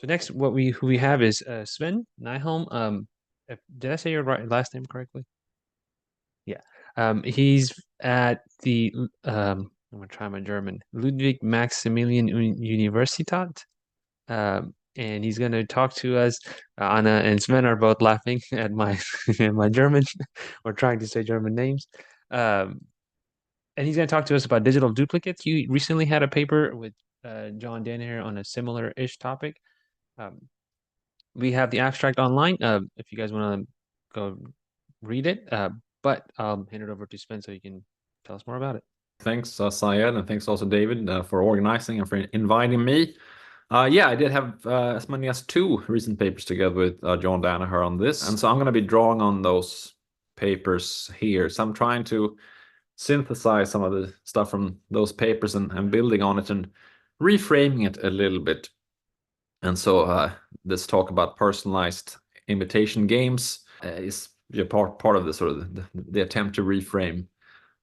So next, who we have is Sven Nyholm. Did I say your last name correctly? Yeah. He's at the I'm gonna try my German. Ludwig Maximilian Universität. And he's gonna talk to us. Anna and Sven are both laughing at my at my German or trying to say German names. Um, and he's gonna talk to us about digital duplicates. You recently had a paper with John Danaher on a similar-ish topic. Um, we have the abstract online if you guys want to go read it. But I'll hand it over to Sven so you can tell us more about it. Thanks, Syed, and thanks also David for organizing and for inviting me. Yeah, I did have as many as two recent papers together with John Danaher on this, and so I'm going to be drawing on those papers here. So I'm trying to synthesize some of the stuff from those papers and building on it and reframing it a little bit. And so this talk about personalized imitation games is part of the sort of the attempt to reframe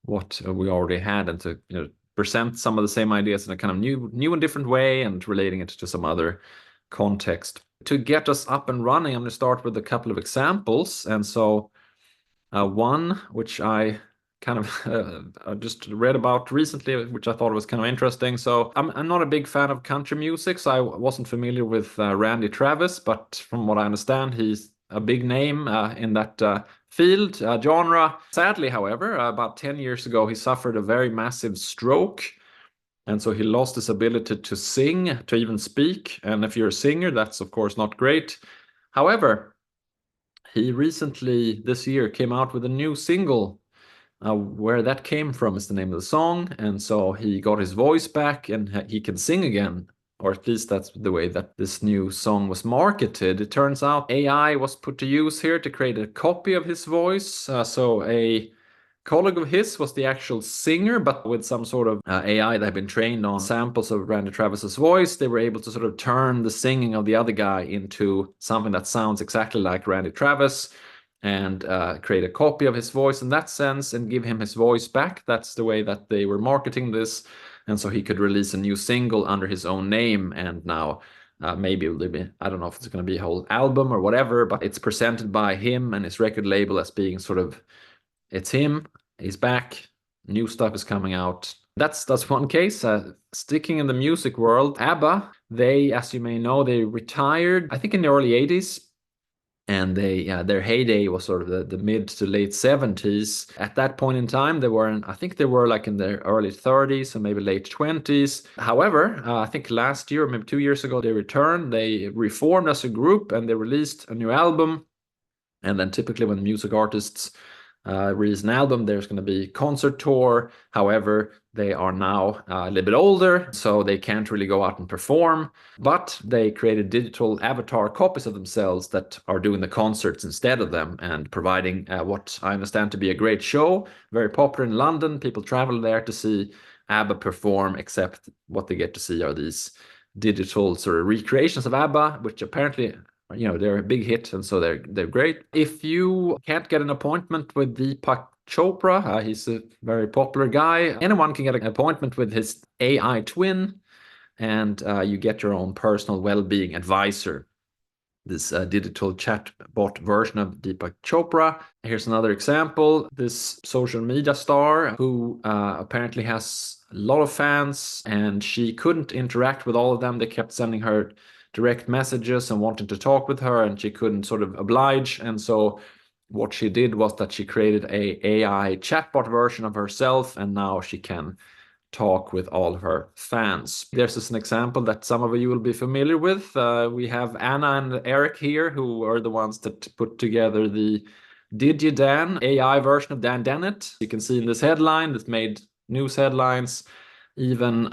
what we already had and to present some of the same ideas in a kind of new and different way and relating it to some other context. To get us up and running, I'm going to start with a couple of examples. And so one, which I kind of just read about recently, which I thought was kind of interesting. So I'm not a big fan of country music, so I wasn't familiar with Randy Travis, but from what I understand, he's a big name in that field, genre. Sadly, however, about 10 years ago, he suffered a very massive stroke. And so he lost his ability to sing, to even speak. And if you're a singer, that's of course not great. However, he recently, this year, came out with a new single. Where that came from is the name of the song. And so he got his voice back and he can sing again. Or at least that's the way that this new song was marketed. It turns out AI was put to use here to create a copy of his voice. So a colleague of his was the actual singer, but with some sort of AI that had been trained on samples of Randy Travis's voice, they were able to sort of turn the singing of the other guy into something that sounds exactly like Randy Travis and create a copy of his voice in that sense and give him his voice back. That's the way that they were marketing this. And so he could release a new single under his own name. And now maybe it will be, I don't know if it's going to be a whole album or whatever, but it's presented by him and his record label as being sort of, it's him, he's back, new stuff is coming out. That's one case. Sticking in the music world, ABBA, they, as you may know, they retired, I think in the early 80s. And their heyday was sort of the mid to late 70s. At that point in time, I think they were like in their early 30s or maybe late 20s. However, I think last year, maybe 2 years ago, they returned. They reformed as a group and they released a new album. And then typically when music artists release an album, there's going to be concert tour. However, they are now a little bit older, so they can't really go out and perform. But they created digital avatar copies of themselves that are doing the concerts instead of them and providing what I understand to be a great show. Very popular in London. People travel there to see ABBA perform, except what they get to see are these digital sort of recreations of ABBA, which apparently they're a big hit, and so they're great. If you can't get an appointment with Deepak Chopra, he's a very popular guy. Anyone can get an appointment with his AI twin, and you get your own personal well-being advisor. This digital chatbot version of Deepak Chopra. Here's another example. This social media star who apparently has a lot of fans, and she couldn't interact with all of them. They kept sending her direct messages and wanting to talk with her, and she couldn't sort of oblige. And so what she did was that she created a AI chatbot version of herself, and now she can talk with all her fans. There's just an example that some of you will be familiar with. We have Anna and Eric here, who are the ones that put together the Did You Dan AI version of Dan Dennett. You can see in this headline that made news headlines. Even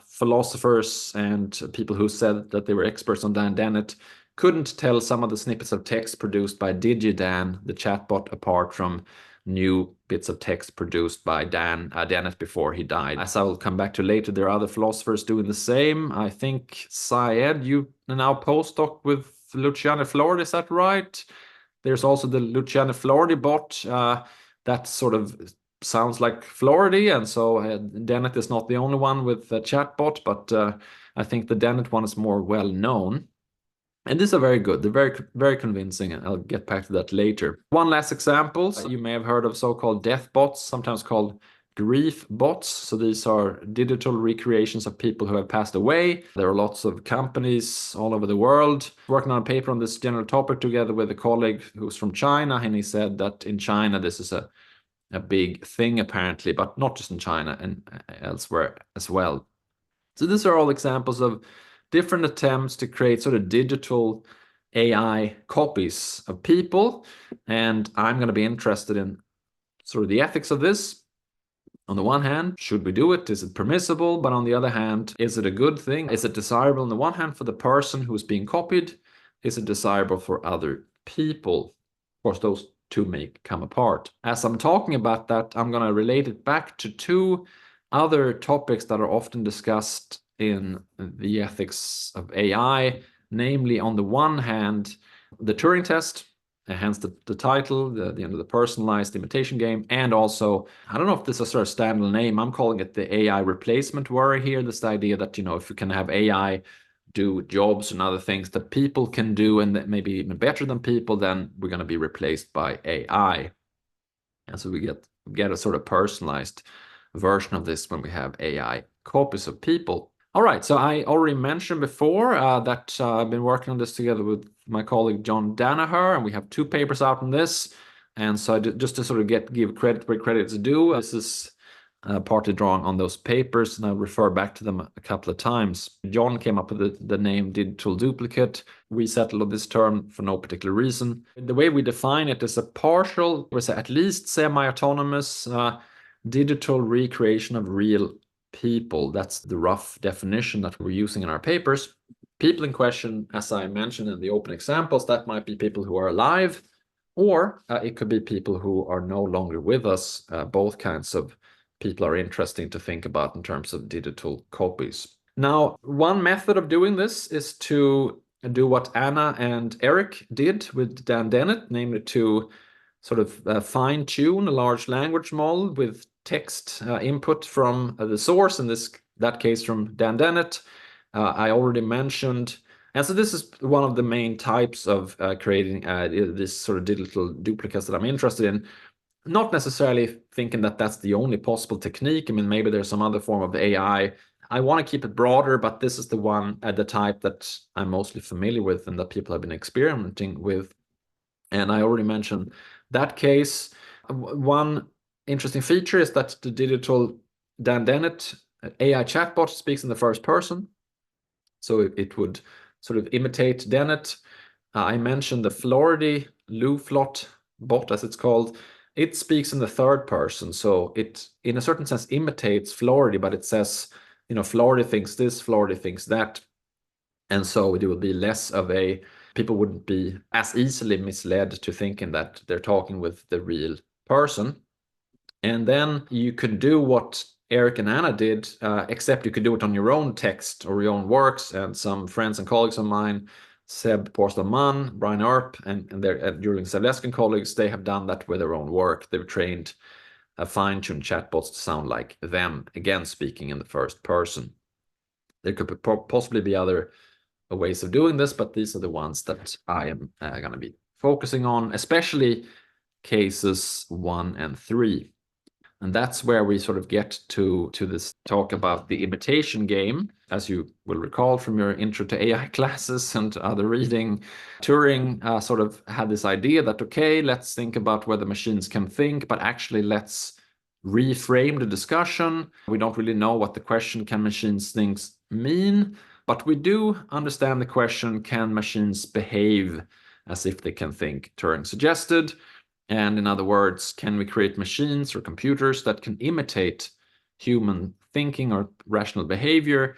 philosophers and people who said that they were experts on Dan Dennett couldn't tell some of the snippets of text produced by DigiDan, the chatbot, apart from new bits of text produced by Dan Dennett before he died. As I will come back to later, there are other philosophers doing the same. I think, Syed, you are now postdoc with Luciano Floridi, is that right? There's also the Luciano Floridi bot that sort of sounds like Floridi, and so Dennett is not the only one with a chatbot, but I think the Dennett one is more well known. And these are very good. They're very, very convincing, and I'll get back to that later. One last example. You may have heard of so-called death bots, sometimes called grief bots. So these are digital recreations of people who have passed away. There are lots of companies all over the world working on a paper on this general topic together with a colleague who's from China. And he said that in China, this is a big thing apparently, but not just in China and elsewhere as well. So these are all examples of different attempts to create sort of digital AI copies of people. And I'm going to be interested in sort of the ethics of this. On the one hand, should we do it? Is it permissible? But on the other hand, is it a good thing? Is it desirable on the one hand for the person who's being copied? Is it desirable for other people? Of course, those two may come apart. As I'm talking about that, I'm going to relate it back to two other topics that are often discussed in the ethics of AI, namely, on the one hand, the Turing test, hence the title, the end of the personalized imitation game, and also, I don't know if this is a sort of standard name, I'm calling it the AI replacement worry here. This idea that, you know, if you can have AI do jobs and other things that people can do and that maybe even better than people, then we're going to be replaced by AI. And so we get a sort of personalized version of this when we have AI copies of people. All right, so I already mentioned before that I've been working on this together with my colleague John Danaher, and we have 2 papers out on this. And so just to sort of give credit where credit is due, this is partly drawn on those papers, and I'll refer back to them a couple of times. John came up with the name digital duplicate. We settled on this term for no particular reason. The way we define it is a partial, or at least semi-autonomous digital recreation of real people. That's the rough definition that we're using in our papers. People in question, as I mentioned in the open examples, that might be people who are alive, or it could be people who are no longer with us. Both kinds of people are interesting to think about in terms of digital copies. Now, one method of doing this is to do what Anna and Eric did with Dan Dennett, namely to sort of fine-tune a large language model with text input from the source, in that case from Dan Dennett. I already mentioned, and so this is one of the main types of creating this sort of digital duplicates that I'm interested in. Not necessarily thinking that that's the only possible technique. I mean, maybe there's some other form of AI. I want to keep it broader, but this is the one at the type that I'm mostly familiar with and that people have been experimenting with. And I already mentioned that case. One interesting feature is that the digital Dan Dennett AI chatbot speaks in the first person. So it would sort of imitate Dennett. I mentioned the Florida Luflot bot, as it's called. It speaks in the third person. So it, in a certain sense, imitates Florida, but it says, you know, Florida thinks this, Florida thinks that. And so it will be less of a, people wouldn't be as easily misled to thinking that they're talking with the real person. And then you could do what Eric and Anna did, except you could do it on your own text or your own works. And some friends and colleagues of mine, Seb Porcelain, Brian Earp, and their Julian Zaleskin colleagues, they have done that with their own work. They've trained fine-tuned chatbots to sound like them, again, speaking in the first person. There could possibly be other ways of doing this, but these are the ones that I am going to be focusing on, especially cases 1 and 3. And that's where we sort of get to this talk about the imitation game. As you will recall from your intro to AI classes and other reading, Turing sort of had this idea that, okay, let's think about whether machines can think, but actually let's reframe the discussion. We don't really know what the question, can machines think, mean, but we do understand the question, can machines behave as if they can think, Turing suggested. And in other words, can we create machines or computers that can imitate human thinking or rational behavior,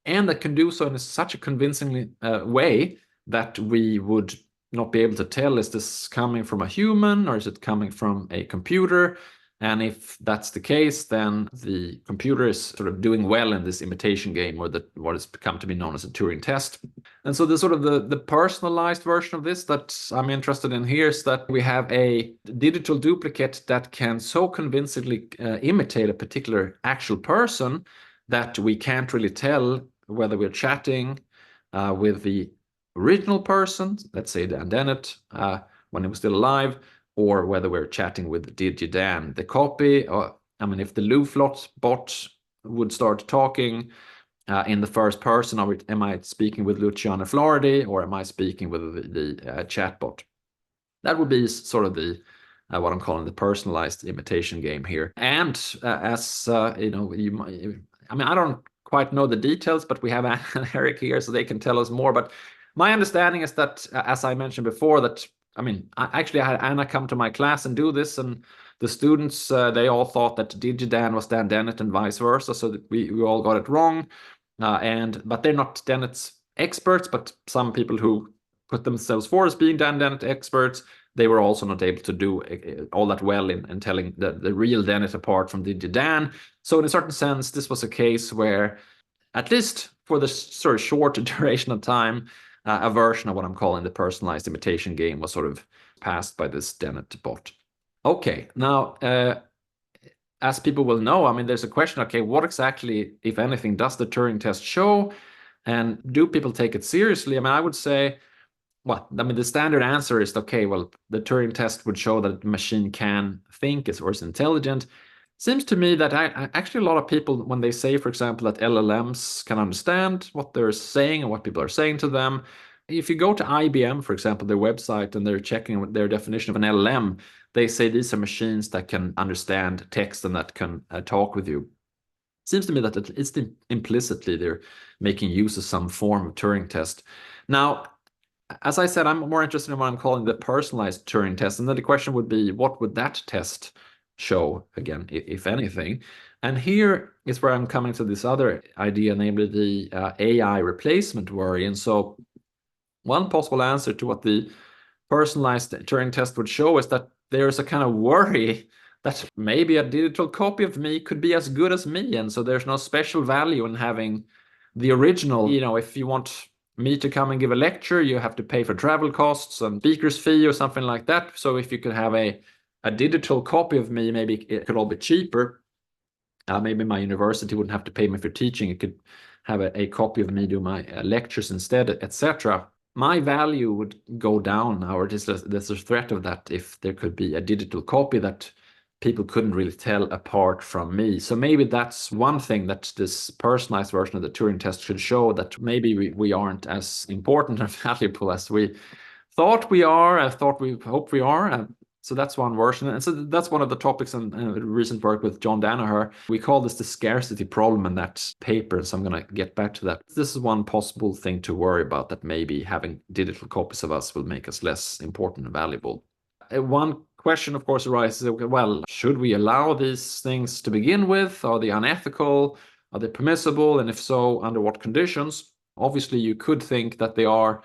and that can do so in such a convincing way that we would not be able to tell, is this coming from a human or is it coming from a computer? And if that's the case, then the computer is sort of doing well in this imitation game, or what has come to be known as a Turing test. And so the sort of the personalized version of this that I'm interested in here is that we have a digital duplicate that can so convincingly imitate a particular actual person that we can't really tell whether we're chatting with the original person, let's say Dan Dennett, when he was still alive, or whether we're chatting with DigiDan, the copy. Or, I mean, if the Luflot bot would start talking in the first person, or am I speaking with Luciano Floridi, or am I speaking with the chatbot? That would be sort of the what I'm calling the personalized imitation game here. And as you know, I mean, I don't quite know the details, but we have Anna and Eric here, so they can tell us more. But my understanding is that, as I mentioned before, that I mean, I had Anna come to my class and do this, and the students they all thought that DigiDan was Dan Dennett and vice versa, so that we all got it wrong. But they're not Dennett's experts, but some people who put themselves forward as being Dan Dennett experts, they were also not able to do all that well in telling the real Dennett apart from DigiDan. So in a certain sense, this was a case where, at least for the sort of short duration of time, a version of what I'm calling the personalized imitation game was sort of passed by this Dennett bot. Okay, now, as people will know, I mean, there's a question, okay, what exactly, if anything, does the Turing test show? And do people take it seriously? I mean, I would say, well, I mean, the standard answer is, okay, well, the Turing test would show that the machine can think or is intelligent. Seems to me that actually a lot of people, when they say, for example, that LLMs can understand what they're saying and what people are saying to them, if you go to IBM, for example, their website, and they're checking their definition of an LLM, they say these are machines that can understand text and that can talk with you. Seems to me that it's implicitly they're making use of some form of Turing test. Now, as I said, I'm more interested in what I'm calling the personalized Turing test. And then the question would be, what would that test show, again, if anything? And here is where I'm coming to this other idea, namely the AI replacement worry. And so one possible answer to what the personalized Turing test would show is that there's a kind of worry that maybe a digital copy of me could be as good as me. And so there's no special value in having the original. You know, if you want me to come and give a lecture, you have to pay for travel costs and speaker's fee or something like that. So if you could have a digital copy of me, maybe it could all be cheaper. Maybe my university wouldn't have to pay me for teaching. It could have a copy of me do my lectures instead, etc. My value would go down, or there's a threat of that if there could be a digital copy that people couldn't really tell apart from me. So maybe that's one thing that this personalized version of the Turing test should show, that maybe we aren't as important and valuable as we thought we are, hope we are. So that's one version. And so that's one of the topics in recent work with John Danaher. We call this the scarcity problem in that paper. So I'm going to get back to that. This is one possible thing to worry about, that maybe having digital copies of us will make us less important and valuable. One question, of course, arises, well, should we allow these things to begin with? Are they unethical? Are they permissible? And if so, under what conditions? Obviously, you could think that they are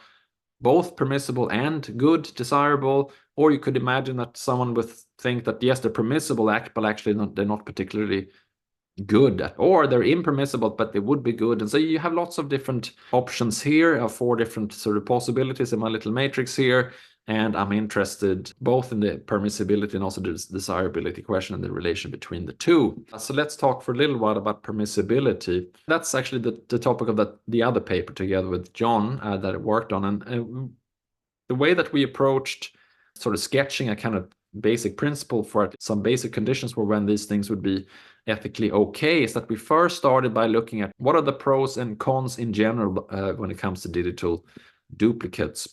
both permissible and good, desirable, or you could imagine that someone would think that, yes, they're permissible, but actually they're not particularly good, or they're impermissible, but they would be good. And so you have lots of different options here, 4 different sort of possibilities in my little matrix here. And I'm interested both in the permissibility and also the desirability question and the relation between the two. So let's talk for a little while about permissibility. That's actually the topic of the other paper together with John that I worked on. And the way that we approached sort of sketching a kind of basic principle for it, some basic conditions for when these things would be ethically okay, is that we first started by looking at what are the pros and cons in general when it comes to digital duplicates.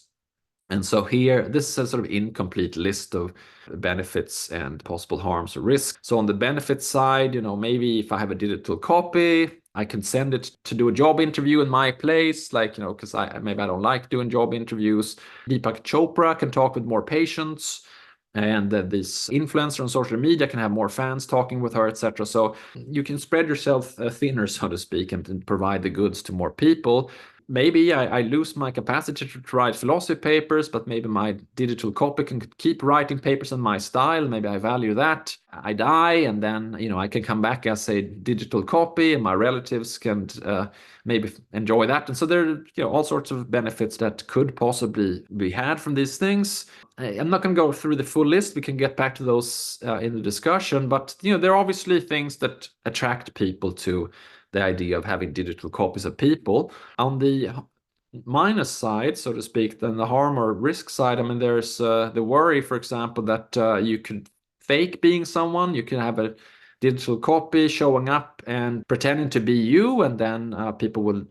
And so here, this is a sort of incomplete list of benefits and possible harms or risks. So on the benefits side, you know, maybe if I have a digital copy, I can send it to do a job interview in my place, like, you know, because maybe I don't like doing job interviews. Deepak Chopra can talk with more patients, and this influencer on social media can have more fans talking with her, etc. So you can spread yourself thinner, so to speak, and provide the goods to more people. Maybe I lose my capacity to write philosophy papers, but maybe my digital copy can keep writing papers in my style. Maybe I value that. I die, and then, you know, I can come back as a digital copy, and my relatives can maybe enjoy that. And so there are, you know, all sorts of benefits that could possibly be had from these things. I'm not going to go through the full list. We can get back to those in the discussion. But, you know, there are obviously things that attract people to the idea of having digital copies of people. On the minus side, so to speak, than the harm or risk side. I mean, there's the worry, for example, that you could fake being someone. You can have a digital copy showing up and pretending to be you, and then people will,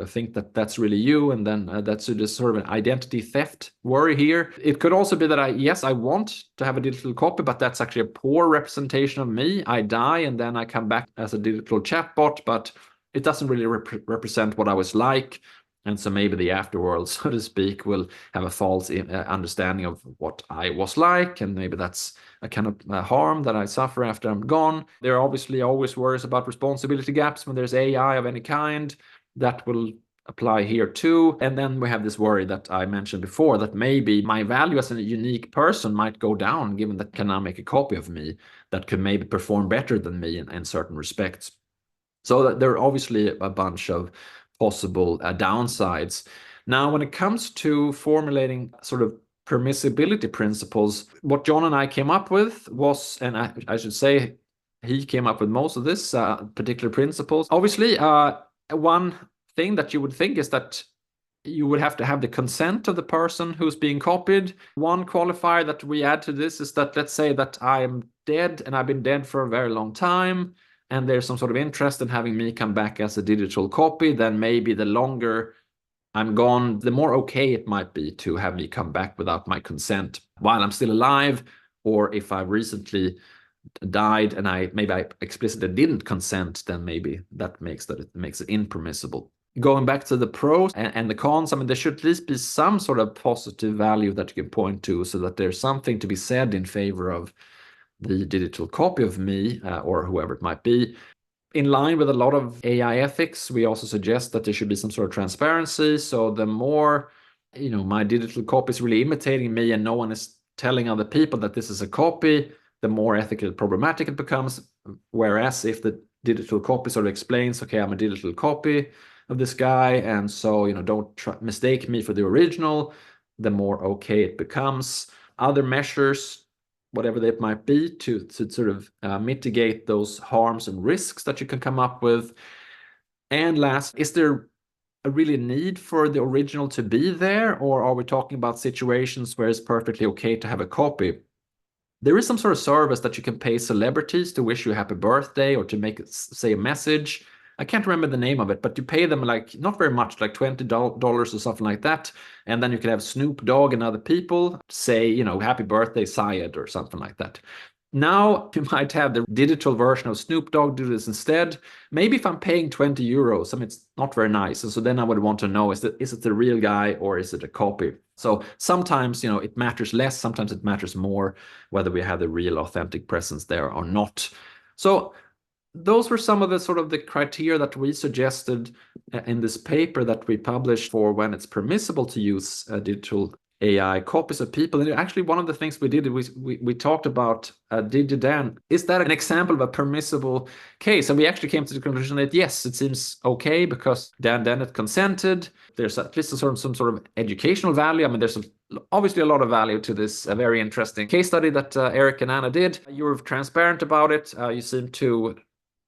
think that that's really you, and then that's just sort of an identity theft worry here. It could also be that I want to have a digital copy, but that's actually a poor representation of me. I die, and then I come back as a digital chatbot, but it doesn't really represent what I was like. And so maybe the afterworld, so to speak, will have a false understanding of what I was like, and maybe that's a kind of harm that I suffer after I'm gone. There are obviously always worries about responsibility gaps when there's AI of any kind. That will apply here too. And then we have this worry that I mentioned before, that maybe my value as a unique person might go down, given that can now make a copy of me that could maybe perform better than me in certain respects. So there are obviously a bunch of possible downsides. Now, when it comes to formulating sort of permissibility principles, what John and I came up with was, and I should say he came up with most of this particular principles. Obviously, one thing that you would think is that you would have to have the consent of the person who's being copied. One qualifier that we add to this is that, let's say that I'm dead and I've been dead for a very long time, and there's some sort of interest in having me come back as a digital copy, then maybe the longer I'm gone, the more okay it might be to have me come back without my consent while I'm still alive, or if I recently died and I explicitly didn't consent, then maybe that makes it impermissible. Going back to the pros and the cons, I mean, there should at least be some sort of positive value that you can point to, so that there's something to be said in favor of the digital copy of me or whoever it might be. In line with a lot of AI ethics, we also suggest that there should be some sort of transparency. So the more, my digital copy is really imitating me and no one is telling other people that this is a copy, the more ethically problematic it becomes. Whereas if the digital copy sort of explains, okay, I'm a digital copy of this guy, and so, don't mistake me for the original, the more okay it becomes. Other measures, whatever they might be, to sort of mitigate those harms and risks that you can come up with. And last, is there a really need for the original to be there, or are we talking about situations where it's perfectly okay to have a copy? There is some sort of service that you can pay celebrities to wish you a happy birthday or to make, say, a message. I can't remember the name of it, but you pay them like not very much, like $20 or something like that. And then you can have Snoop Dogg and other people say, happy birthday, Syed, or something like that. Now you might have the digital version of Snoop Dogg do this instead. Maybe if I'm paying 20 euros, I mean, it's not very nice. And so then I would want to know, is it the real guy or is it a copy? So sometimes, it matters less. Sometimes it matters more whether we have the real authentic presence there or not. So those were some of the sort of the criteria that we suggested in this paper that we published for when it's permissible to use digital AI copies of people. And actually, one of the things we did, we talked about did Dan, is that an example of a permissible case? And we actually came to the conclusion that yes, it seems okay because Dan Dennett consented. There's at least some sort of educational value. I mean, there's obviously a lot of value to this very interesting case study that Eric and Anna did. You were transparent about it. You seem to,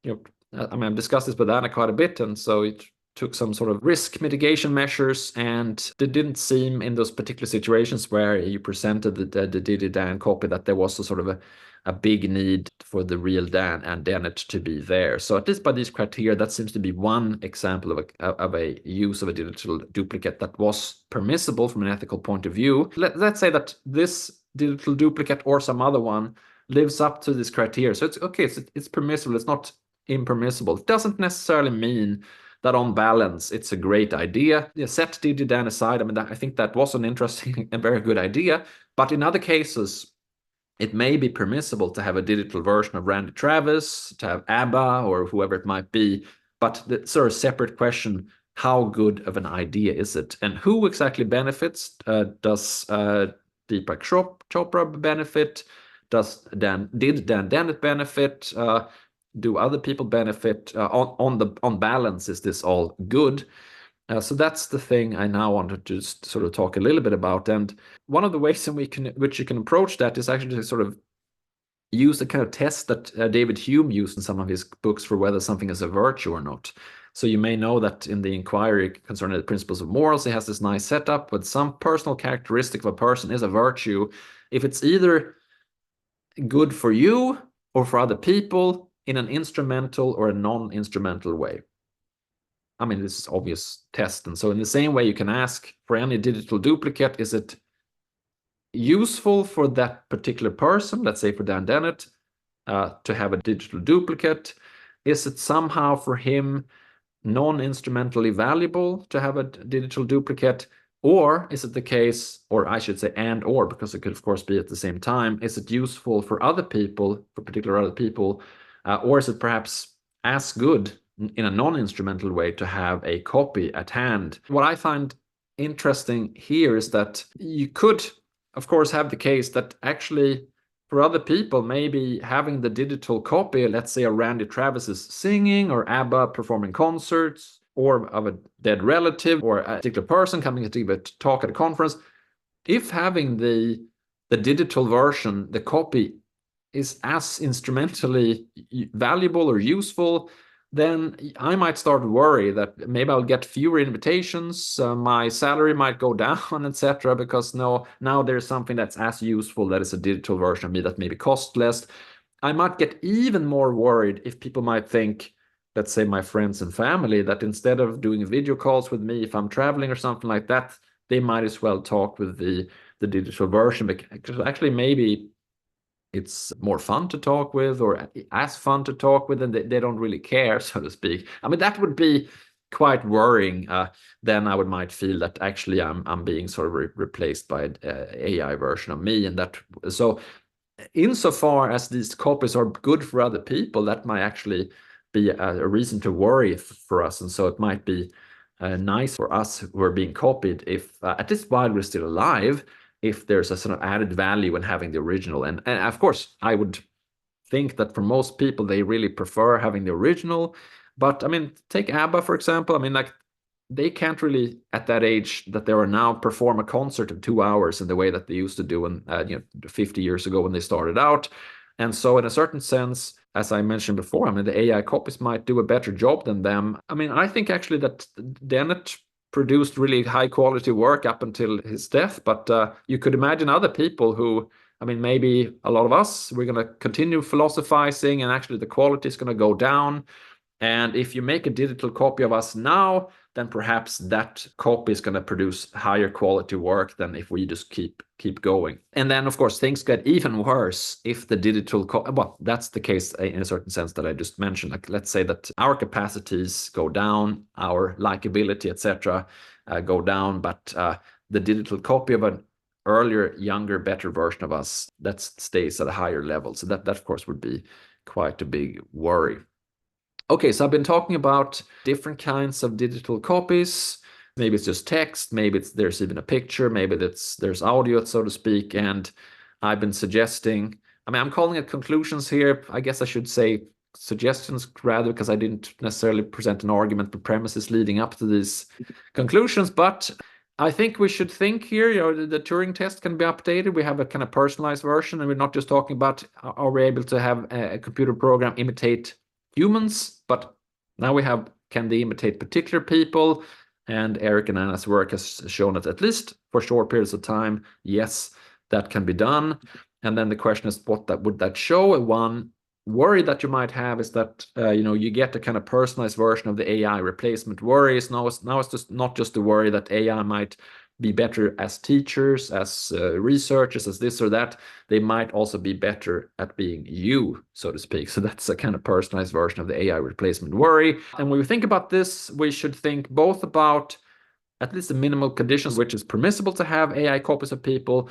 I mean, I've discussed this with Anna quite a bit, and so it took some sort of risk mitigation measures, and it didn't seem in those particular situations where you presented the Dan copy that there was a sort of a big need for the real Dan and Dennett to be there. So at least by these criteria, that seems to be one example of a use of a digital duplicate that was permissible from an ethical point of view. Let's say that this digital duplicate or some other one lives up to this criteria. So it's okay, it's permissible, it's not impermissible. It doesn't necessarily mean that on balance it's a great idea. Set DigiDan aside, I mean, I think that was an interesting and very good idea, but in other cases it may be permissible to have a digital version of Randy Travis, to have ABBA or whoever it might be, but the sort of separate question, how good of an idea is it, and who exactly benefits? Does Deepak Chopra benefit? Did Dan Dennett benefit? Do other people benefit? On balance, is this all good? So that's the thing I now want to just sort of talk a little bit about. And one of the ways in which you can approach that is actually to sort of use the kind of test that David Hume used in some of his books for whether something is a virtue or not. So you may know that in the inquiry concerning the principles of morals, he has this nice setup, but some personal characteristic of a person is a virtue. If it's either good for you or for other people in an instrumental or a non-instrumental way. I mean, this is obvious test. And so in the same way, you can ask for any digital duplicate, is it useful for that particular person, let's say for Dan Dennett, to have a digital duplicate? Is it somehow for him non-instrumentally valuable to have a digital duplicate? Or is it the case, or I should say and or, because it could of course be at the same time, is it useful for other people, for particular other people, or is it perhaps as good in a non-instrumental way to have a copy at hand? What I find interesting here is that you could of course have the case that actually for other people, maybe having the digital copy, let's say a Randy Travis's singing or ABBA performing concerts, or of a dead relative or a particular person coming to give a talk at a conference, if having the digital version, the copy, is as instrumentally valuable or useful, then I might start to worry that maybe I'll get fewer invitations, my salary might go down, etc. Because now there's something that's as useful that is a digital version of me that maybe costs less. I might get even more worried if people might think, let's say my friends and family, that instead of doing video calls with me if I'm traveling or something like that, they might as well talk with the digital version, because actually maybe it's more fun to talk with, or as fun to talk with, and they don't really care, so to speak. I mean, that would be quite worrying. Then I might feel that actually I'm being sort of replaced by an AI version of me, and that so insofar as these copies are good for other people, that might actually be a reason to worry for us, and so it might be nice for us who are being copied if at least while we're still alive, if there's a sort of added value in having the original. And of course, I would think that for most people, they really prefer having the original. But I mean, take ABBA, for example. I mean, like, they can't really, at that age that they are now, perform a concert of 2 hours in the way that they used to do in 50 years ago when they started out. And so in a certain sense, as I mentioned before, I mean, the AI copies might do a better job than them. I mean, I think actually that Dennett produced really high quality work up until his death, but you could imagine other people who, I mean, maybe a lot of us, we're going to continue philosophizing, and actually the quality is going to go down. And if you make a digital copy of us now, then perhaps that copy is going to produce higher quality work than if we just keep going. And then, of course, things get even worse if the digital well, that's the case in a certain sense that I just mentioned. Like, let's say that our capacities go down, our likability, etc., go down, but the digital copy of an earlier, younger, better version of us, that stays at a higher level. So that of course would be quite a big worry. Okay, so I've been talking about different kinds of digital copies. Maybe it's just text, maybe there's even a picture, maybe there's audio, so to speak. And I've been suggesting, I mean, I'm calling it conclusions here. I guess I should say suggestions rather, because I didn't necessarily present an argument, but premises leading up to these conclusions. But I think we should think here, the Turing test can be updated. We have a kind of personalized version, and we're not just talking about are we able to have a computer program imitate humans, but now we have, can they imitate particular people? And Eric and Anna's work has shown that at least for short periods of time, yes, that can be done. And then the question is, what would that show? One worry that you might have is that you get a kind of personalized version of the AI replacement worries. Now it's just not just the worry that AI might be better as teachers, as researchers, as this or that. They might also be better at being you, so to speak. So that's a kind of personalized version of the AI replacement worry. And when we think about this, we should think both about at least the minimal conditions which is permissible to have AI copies of people,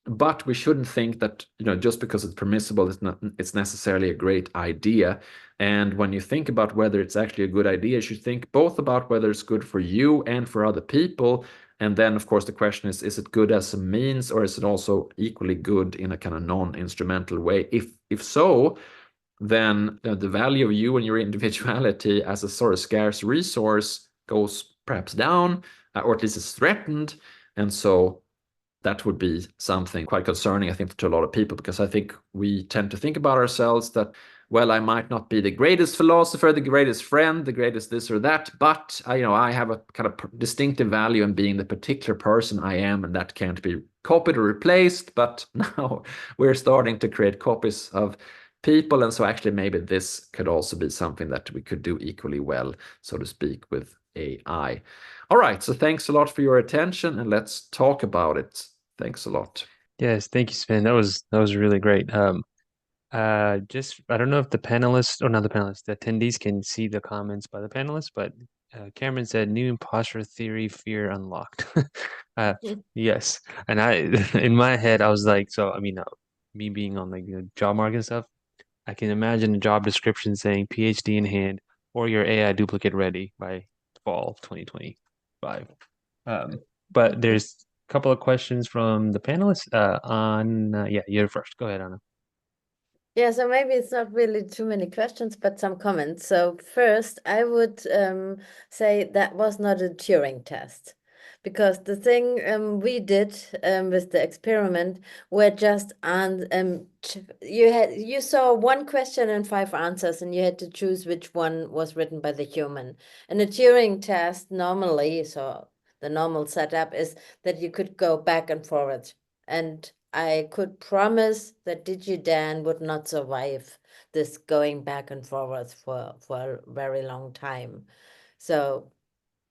but we shouldn't think that just because it's permissible, it's necessarily a great idea. And when you think about whether it's actually a good idea, you should think both about whether it's good for you and for other people. And then, of course, the question is it good as a means, or is it also equally good in a kind of non-instrumental way? If so, then the value of you and your individuality as a sort of scarce resource goes perhaps down, or at least is threatened. And so that would be something quite concerning, I think, to a lot of people, because I think we tend to think about ourselves that well, I might not be the greatest philosopher, the greatest friend, the greatest this or that, but I have a kind of distinctive value in being the particular person I am, and that can't be copied or replaced. But now we're starting to create copies of people, and so actually maybe this could also be something that we could do equally well, so to speak, with AI. All right, so thanks a lot for your attention, and let's talk about it. Thanks a lot. Yes, thank you, Sven. That was really great. Just I don't know if the panelists or not the panelists, the attendees can see the comments by the panelists, but Cameron said new imposter theory fear unlocked. Yes, and I in my head I was like, so I mean, me being on like the job market and stuff, I can imagine a job description saying PhD in hand or your AI duplicate ready by fall 2025. Um, but there's a couple of questions from the panelists. Yeah, you're first. Go ahead, Anna. Yeah, so maybe it's not really too many questions, but some comments. So first, I would say that was not a Turing test, because the thing we did with the experiment were just you saw one question and 5 answers, and you had to choose which one was written by the human. And a Turing test normally, so the normal setup is that you could go back and forward, and I could promise that DigiDan would not survive this going back and forwards for a very long time. So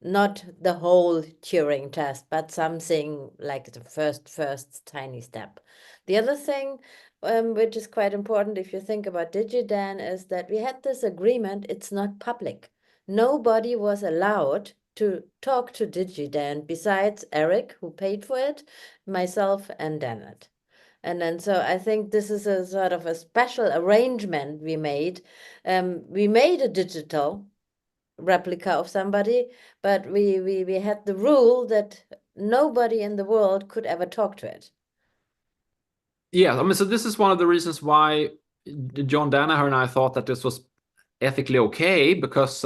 not the whole Turing test, but something like the first tiny step. The other thing, which is quite important if you think about DigiDan, is that we had this agreement, it's not public. Nobody was allowed to talk to DigiDan besides Eric, who paid for it, myself, and Dennett. And then so I think this is a sort of a special arrangement we made. We made a digital replica of somebody, but we had the rule that nobody in the world could ever talk to it. Yeah, I mean, so this is one of the reasons why John Danaher and I thought that this was ethically okay, because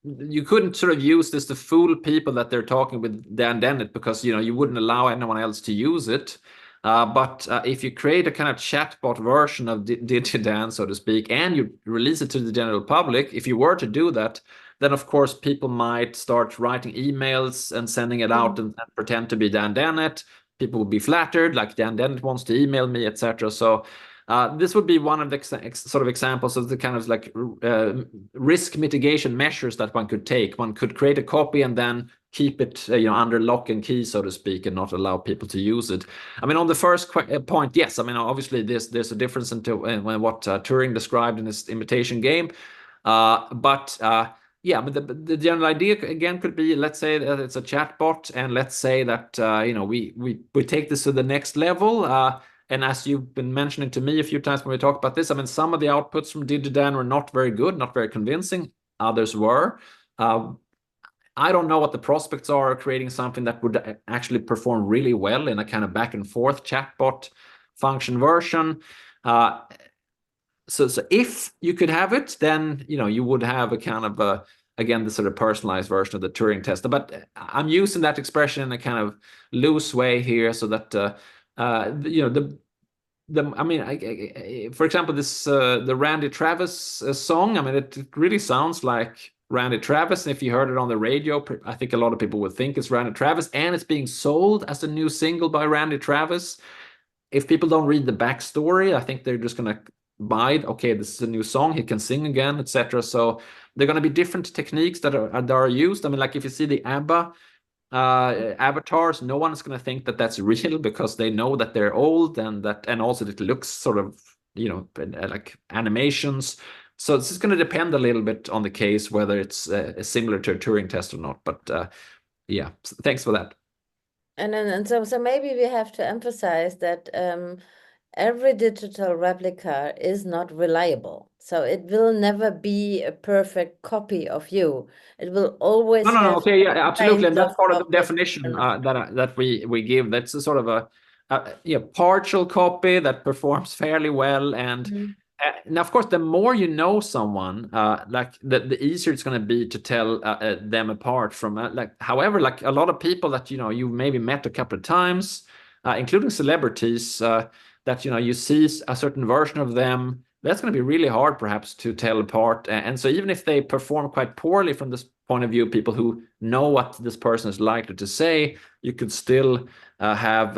you couldn't sort of use this to fool people that they're talking with Dan Dennett, because you wouldn't allow anyone else to use it. But if you create a kind of chatbot version of DigiDan, so to speak, and you release it to the general public, if you were to do that, then of course people might start writing emails and sending it out and pretend to be Dan Dennett. People would be flattered, like Dan Dennett wants to email me, etc. So this would be one of the sort of examples of the kind of like risk mitigation measures that one could take. One could create a copy and then keep it under lock and key, so to speak, and not allow people to use it. I mean, on the first point, yes, I mean, obviously there's a difference in what Turing described in his imitation game. Yeah, but the general idea again could be, let's say that it's a chatbot, and let's say that we take this to the next level. And as you've been mentioning to me a few times when we talk about this, I mean, some of the outputs from DigiDan were not very good, not very convincing. Others were. I don't know what the prospects are of creating something that would actually perform really well in a kind of back and forth chatbot function version. So if you could have it, then you would have a kind of again the sort of personalized version of the Turing test. But I'm using that expression in a kind of loose way here, so that I mean, for example, this the Randy Travis song. I mean, it really sounds like Randy Travis. And if you heard it on the radio, I think a lot of people would think it's Randy Travis, and it's being sold as a new single by Randy Travis. If people don't read the backstory, I think they're just gonna buy it. Okay, this is a new song. He can sing again, etc. So there are going to be different techniques that are used. I mean, like if you see the ABBA avatars, no one is going to think that that's real, because they know that they're old, and also that it looks sort of like animations. So this is going to depend a little bit on the case whether it's similar to a Turing test or not. But yeah, thanks for that. And so maybe we have to emphasize that every digital replica is not reliable. So it will never be a perfect copy of you. It will always No. Okay, yeah, absolutely, and that's part of the definition that we give. That's a sort of a partial copy that performs fairly well, and now of course the more you know someone, like the easier it's going to be to tell them apart from however, like a lot of people that you maybe met a couple of times, including celebrities, that you see a certain version of them that's going to be really hard perhaps to tell apart. And so even if they perform quite poorly from this point of view, people who know what this person is likely to say, you could still have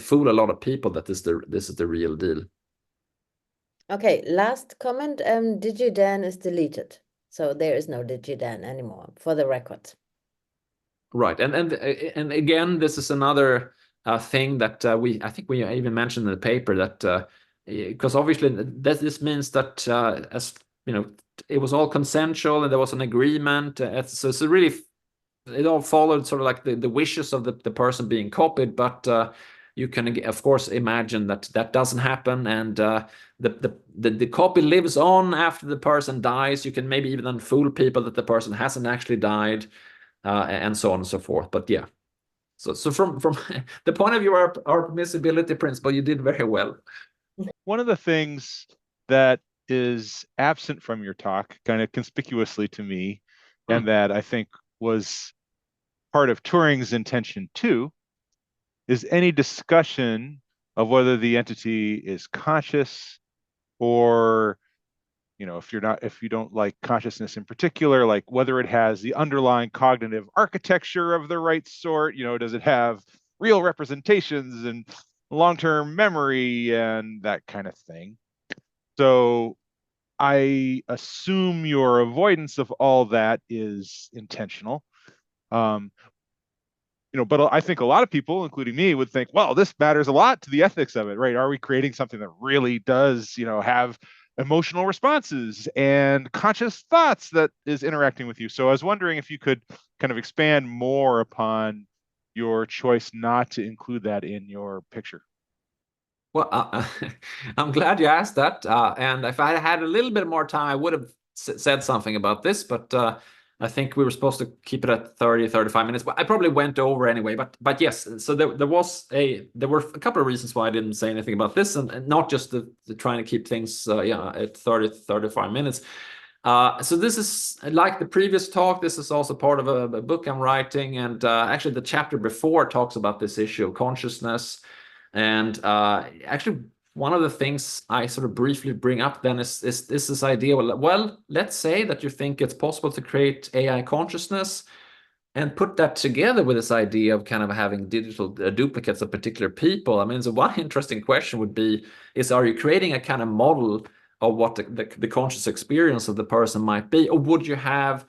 fool a lot of people that this is the real deal. Okay, last comment. DigiDan is deleted, so there is no DigiDan anymore, for the record. Right, and again, this is another thing that I think we even mentioned in the paper that because obviously this means that as you know, it was all consensual and there was an agreement. So it's really, it all followed sort of like the wishes of the person being copied, but you can of course imagine that that doesn't happen, and the copy lives on after the person dies. You can maybe even fool people that the person hasn't actually died, and so on and so forth. But yeah, so from the point of view of our permissibility principle, you did very well. One of the things that is absent from your talk, kind of conspicuously to me, and that I think was part of Turing's intention too, is any discussion of whether the entity is conscious, or if you don't like consciousness in particular, like whether it has the underlying cognitive architecture of the right sort. Does it have real representations and long-term memory and that kind of thing? So I assume your avoidance of all that is intentional. But I think a lot of people, including me, would think, well, this matters a lot to the ethics of it, right? Are we creating something that really does, have emotional responses and conscious thoughts that is interacting with you? So I was wondering if you could kind of expand more upon your choice not to include that in your picture. Well, I'm glad you asked that. And if I had a little bit more time, I would have said something about this, but I think we were supposed to keep it at 30, 35 minutes, but I probably went over anyway. But yes, so there were a couple of reasons why I didn't say anything about this, and not just the trying to keep things at 30, 35 minutes. So this is like the previous talk. This is also part of a book I'm writing, and actually the chapter before talks about this issue of consciousness. And actually, one of the things I sort of briefly bring up then is this idea, well, let's say that you think it's possible to create AI consciousness and put that together with this idea of kind of having digital duplicates of particular people. I mean, so one interesting question would be, are you creating a kind of model of what the conscious experience of the person might be? Or would you have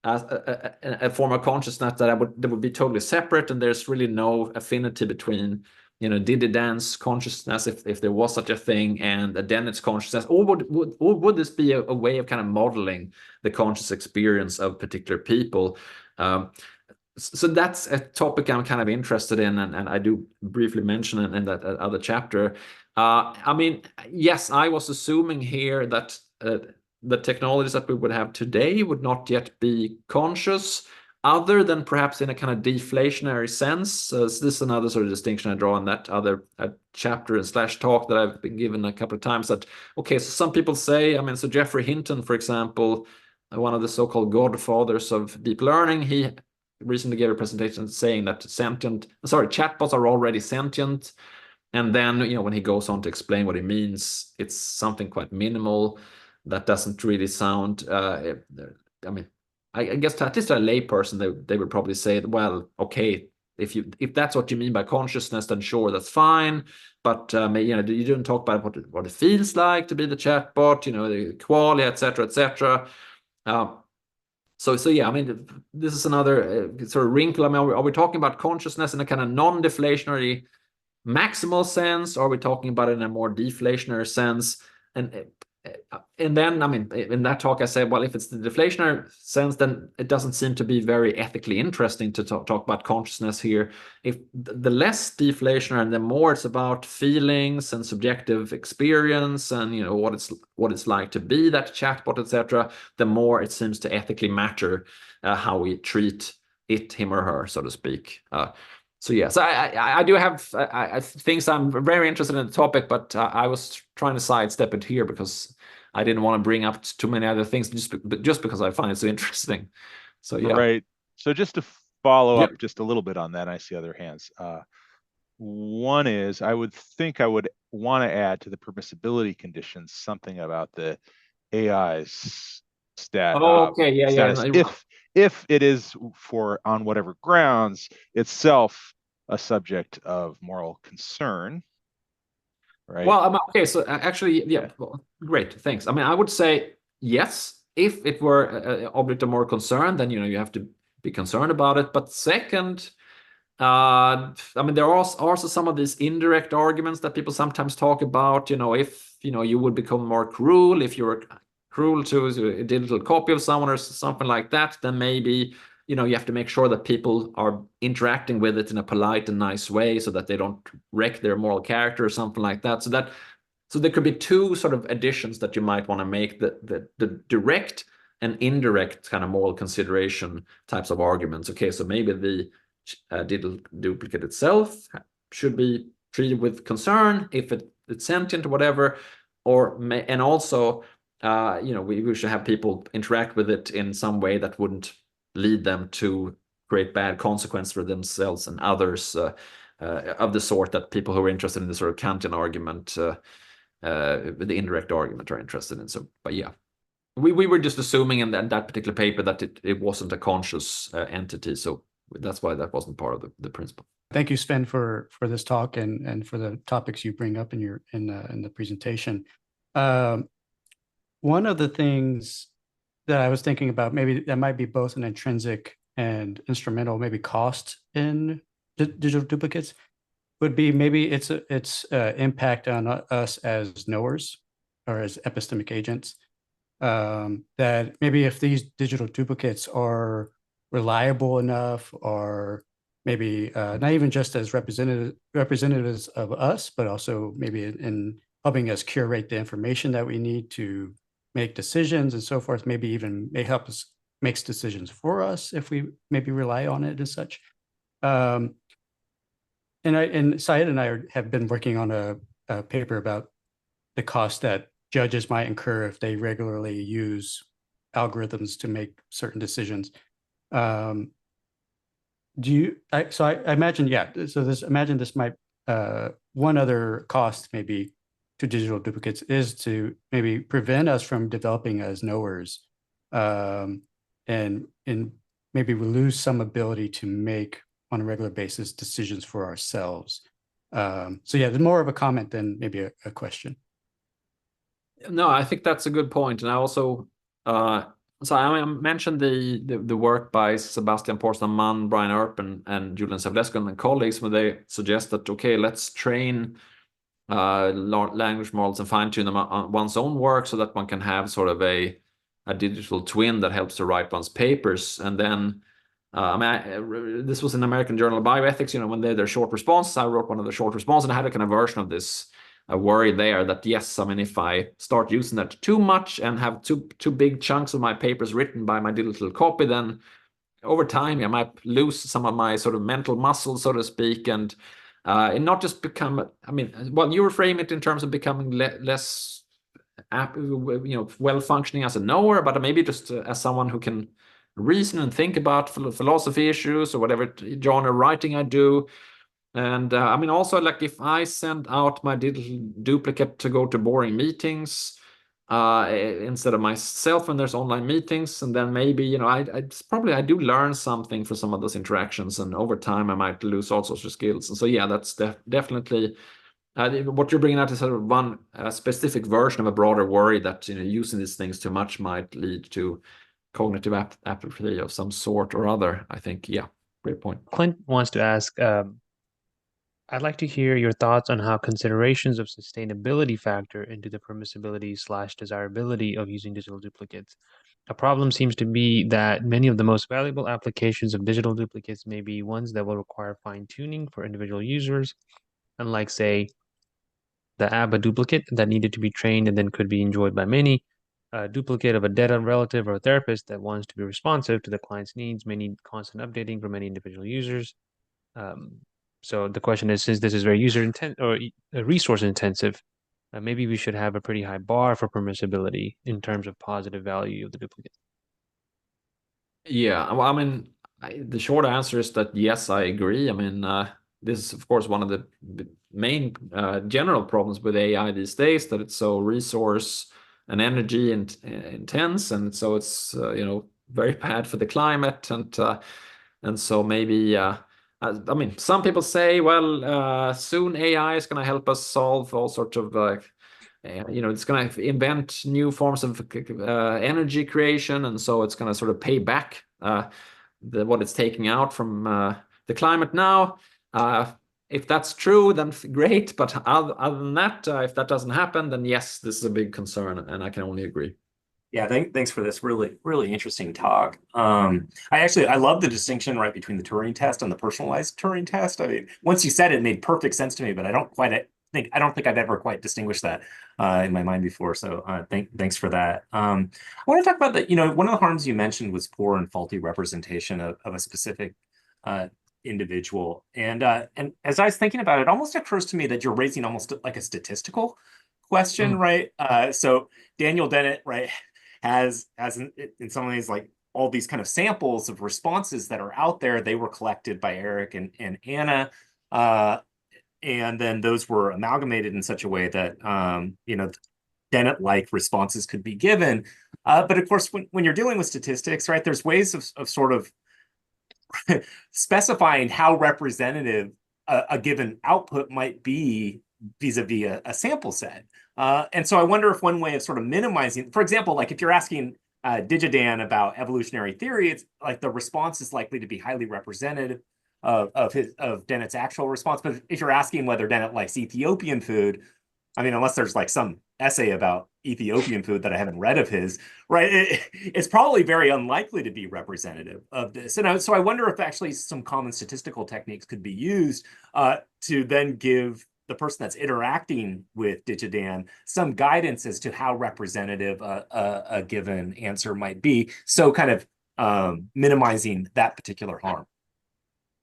a form of consciousness that would be totally separate, and there's really no affinity between DigiDan's consciousness, if there was such a thing, and Dennett's consciousness, or would this be a way of kind of modeling the conscious experience of particular people? So that's a topic I'm kind of interested in, and I do briefly mention it in that other chapter. I mean, yes, I was assuming here that the technologies that we would have today would not yet be conscious, other than perhaps in a kind of deflationary sense. So this is another sort of distinction I draw in that other chapter and /talk that I've been given a couple of times. That, okay, so some people say, I mean, so Jeffrey Hinton, for example, one of the so-called godfathers of deep learning, he recently gave a presentation saying that chatbots are already sentient. And then, when he goes on to explain what he means, it's something quite minimal that doesn't really sound, I mean, I guess at least a layperson, they would probably say, well, okay, if that's what you mean by consciousness, then sure, that's fine. But you didn't talk about what it feels like to be the chatbot, the qualia, etc., etc. So yeah, I mean, this is another sort of wrinkle. I mean, are we talking about consciousness in a kind of non-deflationary maximal sense, or are we talking about it in a more deflationary sense? And then, I mean, in that talk, I said, well, if it's the deflationary sense, then it doesn't seem to be very ethically interesting to talk about consciousness here. If the less deflationary and the more it's about feelings and subjective experience and, what it's like to be that chatbot, etc., the more it seems to ethically matter how we treat it, him or her, so to speak. So yeah, so I do have things I'm very interested in the topic, but I was trying to sidestep it here because I didn't want to bring up too many other things just because I find it so interesting. So yeah. Right. So just to follow up just a little bit on that, I see other hands. One is I would want to add to the permissibility conditions something about the AI's status if it is on whatever grounds itself a subject of moral concern, right? Well, okay, so actually, yeah, well, great, thanks. I mean, I would say yes, if it were an object of moral concern, then you have to be concerned about it. But second, I mean, there are also some of these indirect arguments that people sometimes talk about. If you would become more cruel if you were cruel to a digital copy of someone or something like that, then maybe you have to make sure that people are interacting with it in a polite and nice way so that they don't wreck their moral character or something like that. So there could be two sort of additions that you might want to make: the direct and indirect kind of moral consideration types of arguments. Okay, so maybe the digital duplicate itself should be treated with concern if it's sentient or whatever, and also we should have people interact with it in some way that wouldn't lead them to create bad consequences for themselves and others, of the sort that people who are interested in the sort of Kantian argument, the indirect argument, are interested in. So, but yeah, we were just assuming in that particular paper that it wasn't a conscious entity, so that's why that wasn't part of the principle. Thank you, Sven, for this talk and for the topics you bring up in the presentation. One of the things that I was thinking about, maybe that might be both an intrinsic and instrumental, maybe cost in digital duplicates, would be maybe its impact on us as knowers or as epistemic agents. That maybe if these digital duplicates are reliable enough, or maybe not even just as representatives of us, but also maybe in helping us curate the information that we need to make decisions and so forth, maybe even may help us make decisions for us if we maybe rely on it as such. And Syed and I have been working on a paper about the cost that judges might incur if they regularly use algorithms to make certain decisions. I imagine, imagine this might, one other cost maybe to digital duplicates is to maybe prevent us from developing as knowers, and maybe we lose some ability to make on a regular basis decisions for ourselves. So yeah, there's more of a comment than maybe a question. No, I think that's a good point. And I also, so I mentioned the work by Sebastian Porstman, Brian Earp, and Julian Savlescu and colleagues, when they suggest that, okay, let's train language models and fine-tune them on one's own work so that one can have sort of a digital twin that helps to write one's papers. And then, this was in American Journal of Bioethics, when they had their short response. I wrote one of the short responses, and I had a kind of version of this worry there that, yes, if I start using that too much and have too big chunks of my papers written by my digital copy, then over time I might lose some of my sort of mental muscle, so to speak, and not just become, you reframe it in terms of becoming less well functioning as a knower, but maybe just as someone who can reason and think about philosophy issues or whatever genre writing I do. And also, like, if I send out my digital duplicate to go to boring meetings instead of myself when there's online meetings, and then maybe I do learn something for some of those interactions, and over time I might lose all sorts of skills. And so yeah, that's definitely what you're bringing out is sort of one specific version of a broader worry that using these things too much might lead to cognitive apathy of some sort or other. I think, yeah, great point. Clint wants to ask, I'd like to hear your thoughts on how considerations of sustainability factor into the permissibility/desirability of using digital duplicates. A problem seems to be that many of the most valuable applications of digital duplicates may be ones that will require fine-tuning for individual users, unlike, say, the ABBA duplicate that needed to be trained and then could be enjoyed by many. A duplicate of a dead relative or a therapist that wants to be responsive to the client's needs may need constant updating for many individual users. So the question is, since this is very resource intensive, maybe we should have a pretty high bar for permissibility in terms of positive value of the duplicate. Yeah, well, the short answer is that yes, I agree. this is of course one of the main general problems with AI these days, that it's so resource and energy intense, and so it's very bad for the climate, and so maybe I mean, some people say, well, soon AI is going to help us solve all sorts of it's going to invent new forms of energy creation, and so it's going to sort of pay back what it's taking out from the climate now. If that's true, then great. But other than that, if that doesn't happen, then yes, this is a big concern, and I can only agree. Yeah, thanks for this really interesting talk. I love the distinction right between the Turing test and the personalized Turing test. I mean, once you said it, it made perfect sense to me, but I don't think I've ever quite distinguished that in my mind before. So thanks for that. I want to talk about that. One of the harms you mentioned was poor and faulty representation of a specific individual. And as I was thinking about it, it almost occurs to me that you're raising almost like a statistical question, right? So Daniel Dennett, right, has in some ways like all these kind of samples of responses that are out there. They were collected by Eric and Anna, and then those were amalgamated in such a way that Dennett-like responses could be given. But of course, when you're dealing with statistics, right, there's ways of sort of specifying how representative a given output might be vis-a-vis a sample set. And so I wonder if one way of sort of minimizing, for example, like if you're asking Digidan about evolutionary theory, it's like the response is likely to be highly representative of Dennett's actual response. But if you're asking whether Dennett likes Ethiopian food, I mean, unless there's like some essay about Ethiopian food that I haven't read of his, right? It's probably very unlikely to be representative of this. And so I wonder if actually some common statistical techniques could be used to then give the person that's interacting with Digidan some guidance as to how representative a given answer might be. So kind of minimizing that particular harm.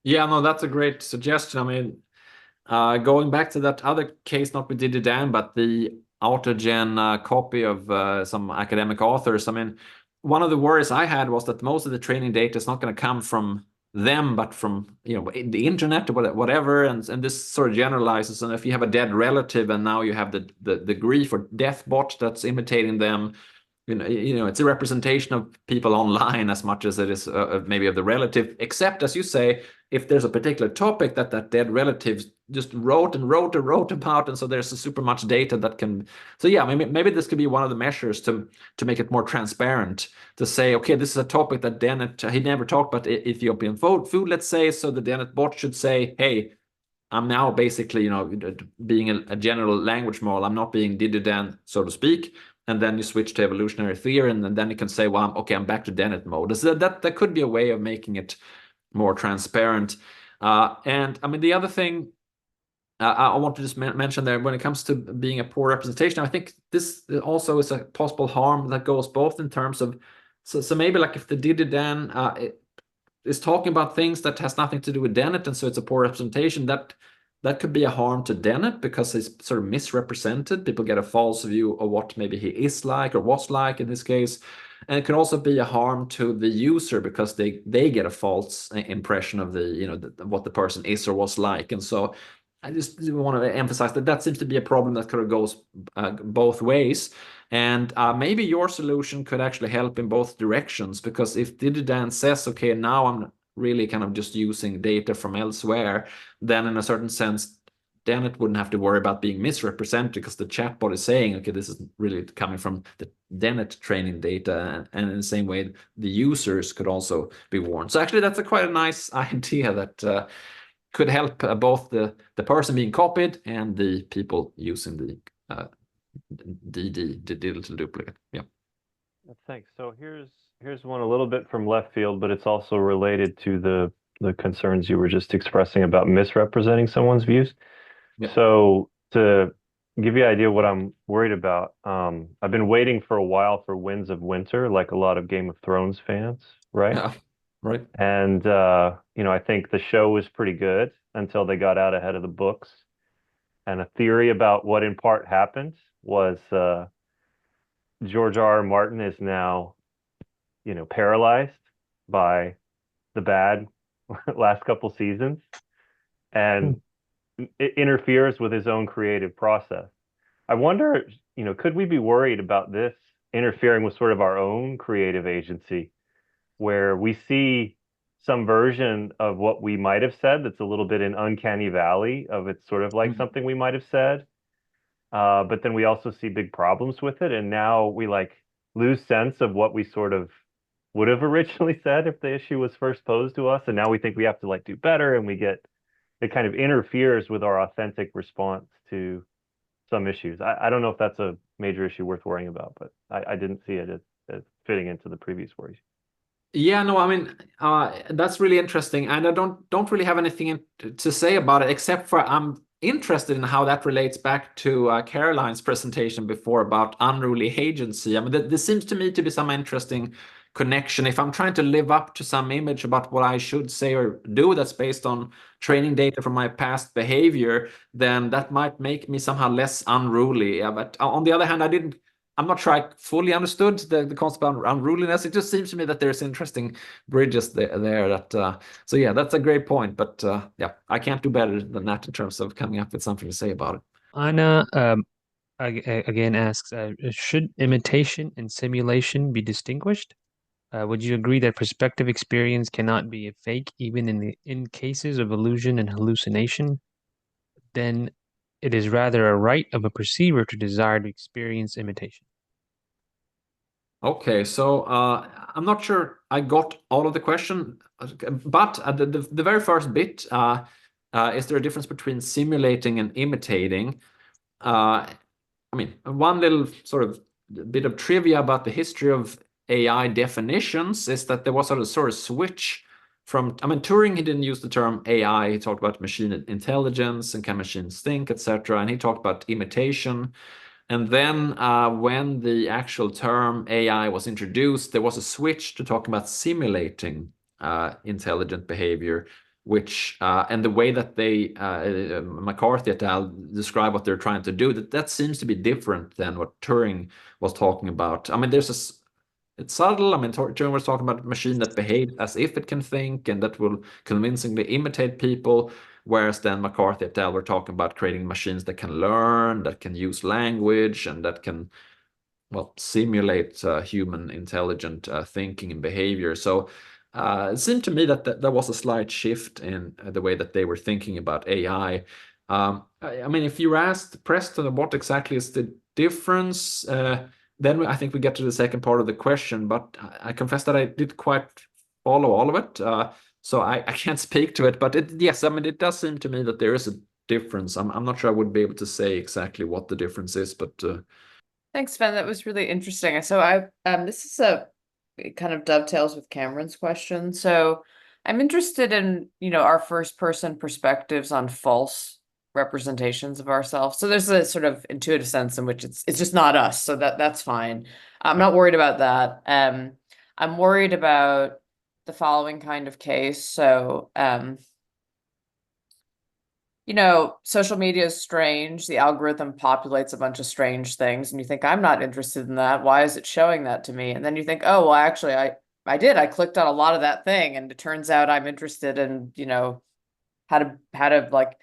Yeah, no, that's a great suggestion. I mean, going back to that other case, not with Digidan, but the autogen copy of some academic authors. I mean, one of the worries I had was that most of the training data is not going to come from them, but from the internet or whatever, and this sort of generalizes. And if you have a dead relative, and now you have the grief or death bot that's imitating them, it's a representation of people online as much as it is maybe of the relative, except, as you say, if there's a particular topic that dead relative just wrote about, and so there's super much data that can. So yeah, maybe this could be one of the measures to make it more transparent, to say, okay, this is a topic that Dennett, he never talked about Ethiopian food, let's say, so the Dennett bot should say, hey, I'm now basically, being a general language model. I'm not being Digidan, so to speak. And then you switch to evolutionary theory, and then you can say, well, I'm back to Dennett mode. So that could be a way of making it more transparent. And I mean, the other thing I want to just mention there, when it comes to being a poor representation, I think this also is a possible harm that goes both in terms of, so maybe like if the Digidan is talking about things that has nothing to do with Dennett, and so it's a poor representation, that could be a harm to Dennett because he's sort of misrepresented. People get a false view of what maybe he is like or was like in this case. And it can also be a harm to the user because they get a false impression of what the person is or was like. And so I just want to emphasize that seems to be a problem that kind of goes both ways. And maybe your solution could actually help in both directions, because if Digidan says, okay, now I'm really kind of just using data from elsewhere, then in a certain sense, Dennett wouldn't have to worry about being misrepresented because the chatbot is saying, okay, this is really coming from the Dennett training data. And in the same way, the users could also be warned. So actually, that's quite a nice idea that could help both the person being copied and the people using the digital duplicate. Yeah. Thanks. So here's one a little bit from left field, but it's also related to the concerns you were just expressing about misrepresenting someone's views. Yeah. So to give you an idea what I'm worried about, I've been waiting for a while for Winds of Winter, like a lot of Game of Thrones fans, right? Yeah, right. And I think the show was pretty good until they got out ahead of the books. And a theory about what in part happened was George R. R. Martin is now, paralyzed by the bad last couple seasons. and it interferes with his own creative process. I wonder, could we be worried about this interfering with sort of our own creative agency, where we see some version of what we might have said that's a little bit in uncanny valley of it's sort of like something we might have said, but then we also see big problems with it, and now we like lose sense of what we sort of would have originally said if the issue was first posed to us, and now we think we have to like do better, and it kind of interferes with our authentic response to some issues. I don't know if that's a major issue worth worrying about, but I didn't see it as fitting into the previous worries. Yeah, no, I mean, that's really interesting, and I don't really have anything to say about it, except for I'm interested in how that relates back to Caroline's presentation before about unruly agency. I mean, there seems to me to be some interesting connection. If I'm trying to live up to some image about what I should say or do that's based on training data from my past behavior, then that might make me somehow less unruly. Yeah, but on the other hand, I'm not sure I fully understood the concept of unruliness. It just seems to me that there's interesting bridges there that so yeah, that's a great point. But yeah, I can't do better than that in terms of coming up with something to say about it. Anna again asks, should imitation and simulation be distinguished? Would you agree that perspective experience cannot be a fake even in cases of illusion and hallucination? Then it is rather a right of a perceiver to desire to experience imitation. Okay, so I'm not sure I got all of the question, but the very first bit, is there a difference between simulating and imitating? I mean, one little sort of bit of trivia about the history of AI definitions is that there was a sort of switch from, I mean, Turing, he didn't use the term AI, he talked about machine intelligence and can machines think, etc. And he talked about imitation. And then when the actual term AI was introduced, there was a switch to talking about simulating intelligent behavior, which and the way that they McCarthy et al. Describe what they're trying to do, that seems to be different than what Turing was talking about. I mean, it's subtle. I mean, Turing was talking about a machine that behaves as if it can think and that will convincingly imitate people, whereas then McCarthy et al. Were talking about creating machines that can learn, that can use language, and that can, well, simulate human intelligent thinking and behavior. So it seemed to me that there was a slight shift in the way that they were thinking about AI. I mean, if you asked Preston what exactly is the difference, then I think we get to the second part of the question, but I confess that I did quite follow all of it. So I can't speak to it, but yes, I mean, it does seem to me that there is a difference. I'm not sure I would be able to say exactly what the difference is, but thanks, Sven. That was really interesting. So this is it kind of dovetails with Cameron's question. So I'm interested in, our first person perspectives on false representations of ourselves. So there's a sort of intuitive sense in which it's just not us. So that's fine. I'm not worried about that. I'm worried about the following kind of case. So social media is strange. The algorithm populates a bunch of strange things, and you think, I'm not interested in that. Why is it showing that to me? And then you think, oh, well, actually, I did. I clicked on a lot of that thing, and it turns out I'm interested in, how to like,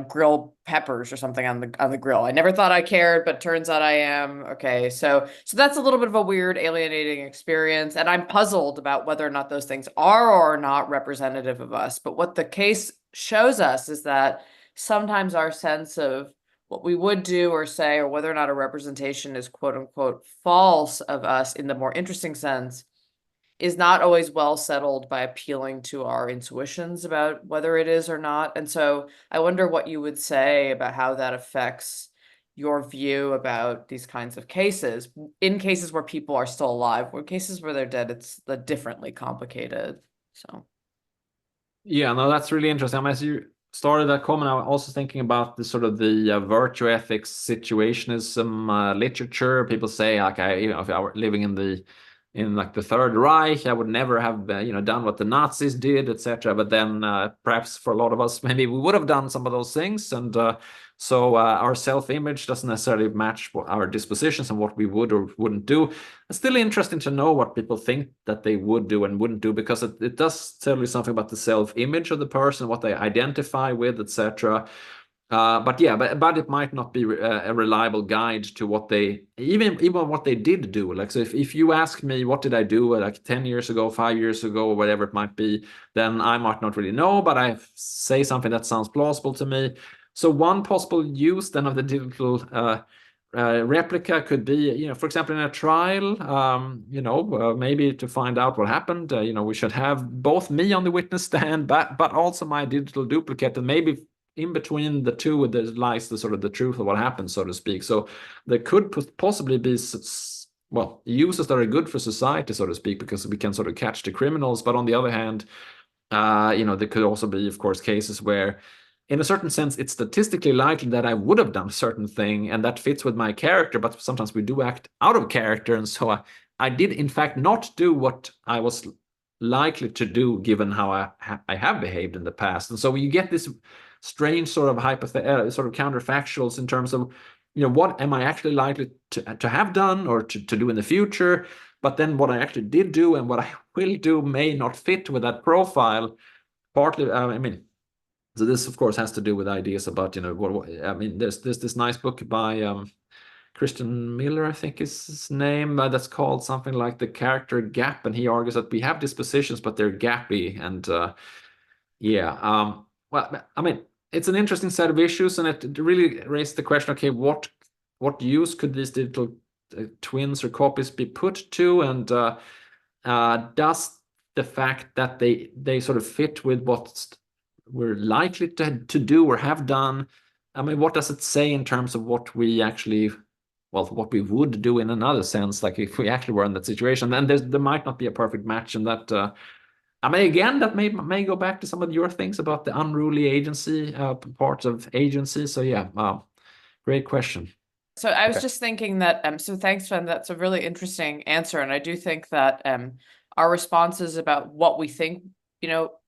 grill peppers or something on the grill. I never thought I cared, but turns out I am. Okay, so that's a little bit of a weird, alienating experience, and I'm puzzled about whether or not those things are or are not representative of us. But what the case shows us is that sometimes our sense of what we would do or say, or whether or not a representation is quote unquote false of us in the more interesting sense, is not always well settled by appealing to our intuitions about whether it is or not. And so I wonder what you would say about how that affects your view about these kinds of cases, in cases where people are still alive, or cases where they're dead, it's differently complicated. So. Yeah, no, that's really interesting. I mean, as you started that comment, I was also thinking about the sort of the virtue ethics situationism literature. People say, like, if I were living in the in like the Third Reich. I would never have done what the Nazis did, etc. But then perhaps for a lot of us, maybe we would have done some of those things, and so our self-image doesn't necessarily match our dispositions and what we would or wouldn't do. It's still interesting to know what people think that they would do and wouldn't do, because it does tell you something about the self-image of the person, what they identify with, etc. But it might not be a reliable guide to what they even what they did do. Like, so if you ask me what did I do like 10 years ago, 5 years ago, or whatever it might be, then I might not really know, but I say something that sounds plausible to me. So one possible use then of the digital replica could be, for example, in a trial, maybe to find out what happened, we should have both me on the witness stand, but also my digital duplicate, and maybe in between the two there lies the sort of the truth of what happened, so to speak. So there could possibly be uses that are good for society, so to speak, because we can sort of catch the criminals. But on the other hand, there could also be, of course, cases where, in a certain sense, it's statistically likely that I would have done a certain thing, and that fits with my character. But sometimes we do act out of character, and so I did, in fact, not do what I was likely to do, given how I have behaved in the past. And so you get this strange sort of sort of counterfactuals in terms of, what am I actually likely to have done or to do in the future? But then what I actually did do and what I will do may not fit with that profile. Partly, so this, of course, has to do with ideas about, there's this nice book by Christian Miller, I think is his name, that's called something like The Character Gap, and he argues that we have dispositions, but they're gappy. And it's an interesting set of issues, and it really raised the question, okay, what use could these digital twins or copies be put to, and does the fact that they sort of fit with what we're likely to do or have done, what does it say in terms of what we actually, what we would do in another sense, like if we actually were in that situation? And there might not be a perfect match, and that again, that may go back to some of your things about the unruly agency, parts of agency. So yeah, great question. So I was just thinking that, so thanks, Sven, that's a really interesting answer. And I do think that our responses about what we think,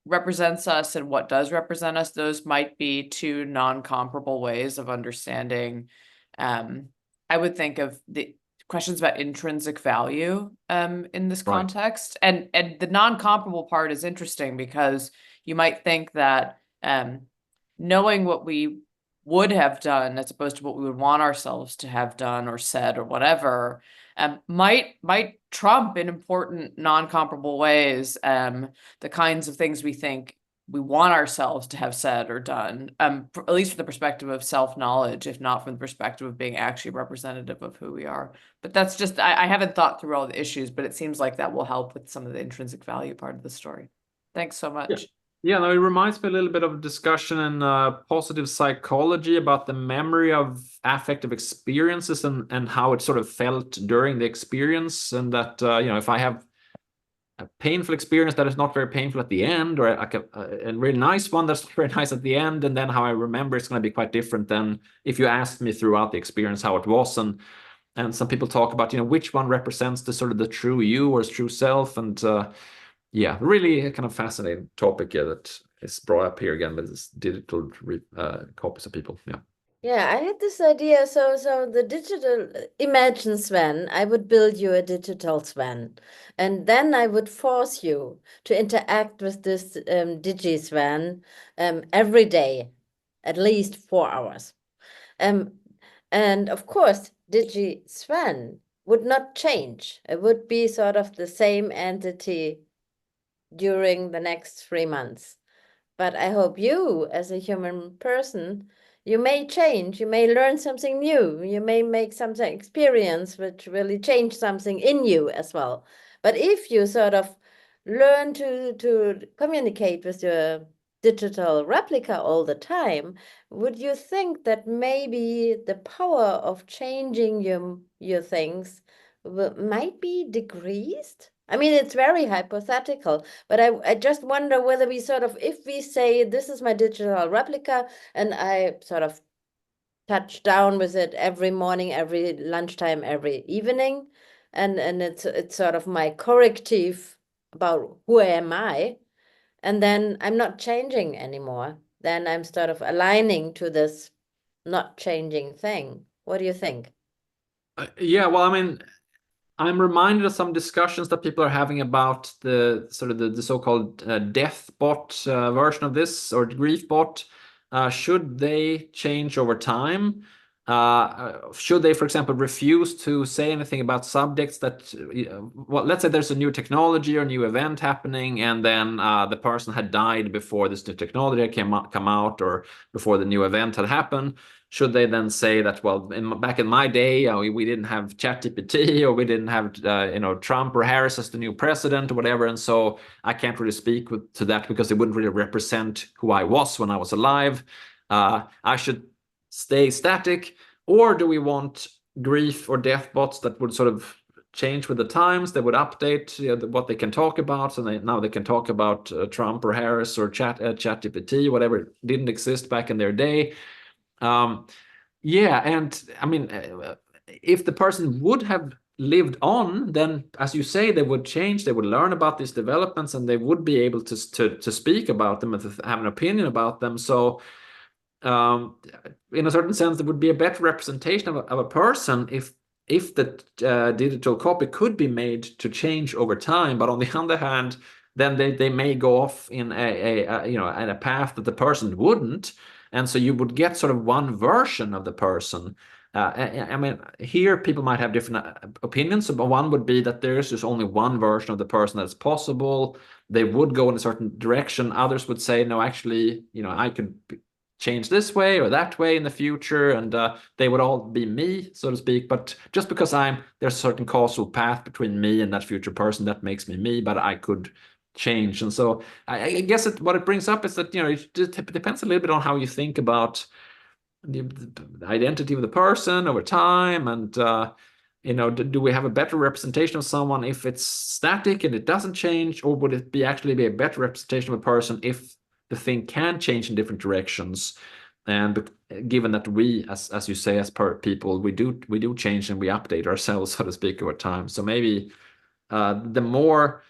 represents us and what does represent us, those might be two non-comparable ways of understanding. I would think of the questions about intrinsic value in this context. And the non-comparable part is interesting, because you might think that knowing what we would have done as opposed to what we would want ourselves to have done or said or whatever might trump in important non-comparable ways the kinds of things we think we want ourselves to have said or done, at least from the perspective of self-knowledge, if not from the perspective of being actually representative of who we are. But that's just, I haven't thought through all the issues, but it seems like that will help with some of the intrinsic value part of the story. Thanks so much. Yeah, no, it reminds me a little bit of a discussion in positive psychology about the memory of affective experiences and how it sort of felt during the experience. And that, if I have a painful experience that is not very painful at the end, or like a really nice one that's very nice at the end, and then how I remember it's going to be quite different than if you asked me throughout the experience how it was. And some people talk about, which one represents the sort of the true you or true self. And really a kind of fascinating topic that is brought up here again with this digital copies of people. Yeah, I had this idea. So the digital, imagine Sven, I would build you a digital Sven, and then I would force you to interact with this digi Sven every day, at least 4 hours. And of course, digi Sven would not change. It would be sort of the same entity during the next 3 months. But I hope you, as a human person, you may change, you may learn something new, you may make something experience which really change something in you as well. But if you sort of learn to communicate with your digital replica all the time, would you think that maybe the power of changing your things might be decreased? I mean, it's very hypothetical, but I just wonder whether we sort of, if we say, this is my digital replica, and I sort of touch down with it every morning, every lunchtime, every evening, and it's sort of my corrective about who am I, and then I'm not changing anymore. Then I'm sort of aligning to this not changing thing. What do you think? Yeah, well, I mean, I'm reminded of some discussions that people are having about the sort of the so-called death bot version of this, or grief bot. Should they change over time? Should they, for example, refuse to say anything about subjects that, well, let's say there's a new technology or new event happening, and then the person had died before this new technology come out, or before the new event had happened. Should they then say that, well, back in my day, we didn't have ChatGPT, or we didn't have, Trump or Harris as the new president or whatever, and so I can't really speak to that because it wouldn't really represent who I was when I was alive. I should stay static, or do we want grief or death bots that would sort of change with the times? They would update what they can talk about, so now they can talk about Trump or Harris or ChatGPT, whatever didn't exist back in their day. Yeah, and I mean, if the person would have lived on, then, as you say, they would change, they would learn about these developments, and they would be able to speak about them and to have an opinion about them. So in a certain sense, there would be a better representation of a person if the digital copy could be made to change over time. But on the other hand, then they may go off in a path that the person wouldn't, and so you would get sort of one version of the person. I mean, here people might have different opinions, but one would be that there is just only one version of the person that's possible. They would go in a certain direction. Others would say, no, actually, I could change this way or that way in the future, and they would all be me, so to speak. But just because there's a certain causal path between me and that future person, that makes me me, but I could change. And so I guess what it brings up is that, it just depends a little bit on how you think about the identity of the person over time, and do we have a better representation of someone if it's static and it doesn't change, or would it actually be a better representation of a person if the thing can change in different directions? And given that we, as you say, as people, we do change and we update ourselves, so to speak, over time. So maybe the more,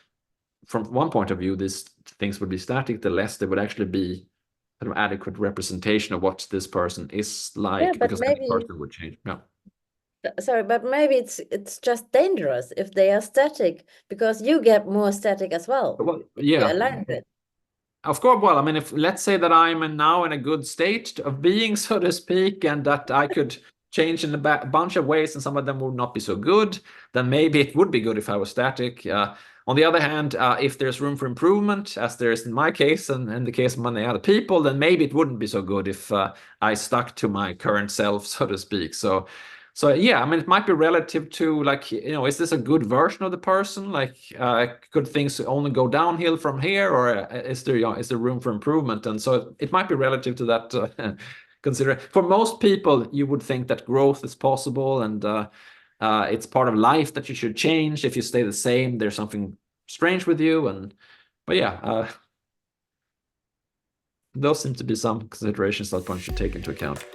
from one point of view, these things would be static, the less there would actually be sort of adequate representation of what this person is like, Yeah, but because maybe, that person would change. Yeah. Sorry, but maybe it's just dangerous if they are static, because you get more static as well. Well, You yeah. align with. Of course, well, I mean, if let's say that I'm now in a good state of being, so to speak, and that I could change in a bunch of ways, and some of them would not be so good, then maybe it would be good if I was static. On the other hand, if there's room for improvement, as there is in my case and in the case of many other people, then maybe it wouldn't be so good if I stuck to my current self, so to speak. So yeah, I mean, it might be relative to, like, is this a good version of the person? Like, could things only go downhill from here, or is there room for improvement? And so it might be relative to that. Consider, for most people, you would think that growth is possible, and it's part of life that you should change. If you stay the same, there's something strange with you. But yeah, those seem to be some considerations that one should take into account.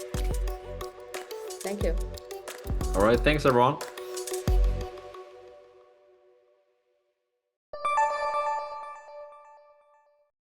Thank you. All right, thanks everyone.